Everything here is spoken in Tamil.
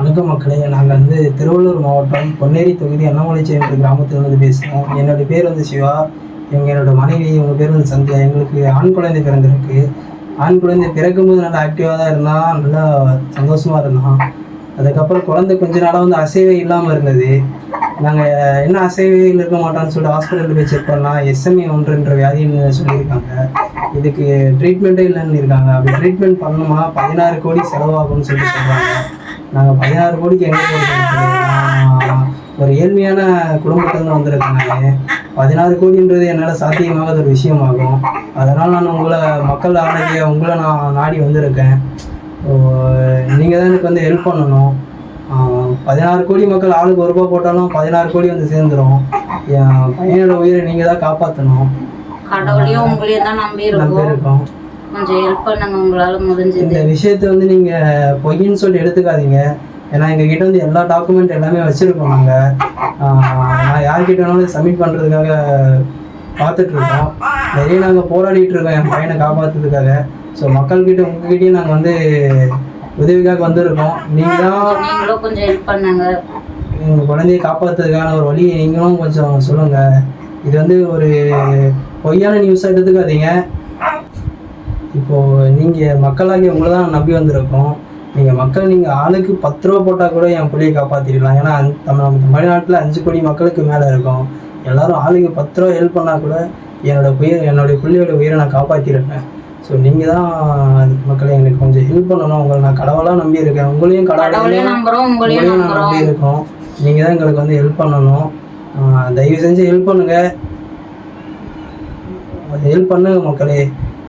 வணக்கம் மக்களே. நாங்கள் திருவள்ளூர் மாவட்டம் பொன்னேரி தொகுதி அண்ணாமலைச்சேரி என்ற கிராமத்திலிருந்து பேசுகிறோம். என்னுடைய பேர் சிவா. என்னோட மனைவி, இவங்க பேர் சந்தியா. எங்களுக்கு ஆண் குழந்தை பிறந்திருக்கு. ஆண் குழந்தை பிறக்கும்போது நல்லா ஆக்டிவாக தான் இருந்தான், நல்லா சந்தோஷமாக இருந்தான். அதுக்கப்புறம் குழந்தை கொஞ்ச நாளாக அசைவே இல்லாமல் இருந்தது. நாங்கள் என்ன அசைவையில் இருக்க மாட்டோம்னு சொல்லிட்டு ஹாஸ்பிட்டலில் போய் செக் பண்ணலாம். SMA 1 வியாதின்னு சொல்லியிருக்காங்க. இதுக்கு ட்ரீட்மெண்ட்டே இல்லைன்னு இருக்காங்க. அப்படி ட்ரீட்மெண்ட் பண்ணணும்னா 16 கோடி செலவாகும்னு சொல்கிறாங்க. நாங்கள் 16 கோடிக்கு எங்கே போகிறது? ஒரு ஏழ்மையான குடும்பத்திலேருந்து வந்திருக்கேன். நான் 16 கோடின்றது என்னால் சாத்தியமாகாத ஒரு விஷயமாகும். அதனால் நான் மக்கள் ஆணைய உங்களை நான் நாடி வந்திருக்கேன். நீங்கள் தான் எனக்கு ஹெல்ப் பண்ணணும். 16 கோடி மக்கள் ஆளுக்கு ₹1 போட்டாலும் 16 கோடி சேர்ந்துடும். என் பையனோட உயிரை நீங்கள் தான் காப்பாற்றணும். கடவுளையும் உங்களையும் தான் நம்பி இருக்கோம். கொஞ்சம் ஹெல்ப் பண்ணுங்க உங்களால் முடிஞ்சது. இந்த விஷயத்தை நீங்கள் பொய்ன்னு சொல்லி எடுத்துக்காதீங்க. ஏன்னா எங்ககிட்ட எல்லா டாக்குமெண்ட் எல்லாமே வச்சுருக்கோம். நான் யார்கிட்ட வேணாலும் சப்மிட் பண்ணுறதுக்காக பார்த்துட்ருக்கோம். நிறைய நாங்கள் போராடிட்டு இருக்கோம் என் பையனை காப்பாற்றுறதுக்காக. ஸோ மக்கள்கிட்ட உங்ககிட்டயும் நாங்கள் உதவிக்காக வந்திருக்கோம். நீங்களும் கொஞ்சம் ஹெல்ப் பண்ணுங்க. எங்கள் குழந்தையை காப்பாற்றுறதுக்கான ஒரு வழியை நீங்களும் கொஞ்சம் சொல்லுங்கள். இது ஒரு பொய்யான நியூஸாக எடுத்துக்காதீங்க. இப்போது நீங்கள் மக்களாகி உங்களை தான் நம்பி வந்திருக்கோம். நீங்கள் ஆளுக்கு ₹10 போட்டால் கூட என் பிள்ளையை காப்பாற்றிடலாம். ஏன்னா நம்ம தமிழ்நாட்டில் 5 கோடி மக்களுக்கு மேலே இருக்கும். எல்லோரும் ஆளுக்கு ₹10 ஹெல்ப் பண்ணால் கூட என்னுடைய பிள்ளையோட உயிரை நான் காப்பாற்றிருப்பேன். ஸோ நீங்கள் தான் மக்களை எங்களுக்கு கொஞ்சம் ஹெல்ப் பண்ணணும். உங்களை நான் கடவுளாக நம்பியிருக்கேன். உங்களையும் கடவுளையும் நான் நம்பியிருக்கோம். நீங்கள் தான் எங்களுக்கு ஹெல்ப் பண்ணணும். தயவு செஞ்சு ஹெல்ப் பண்ணுங்கள் மக்களே.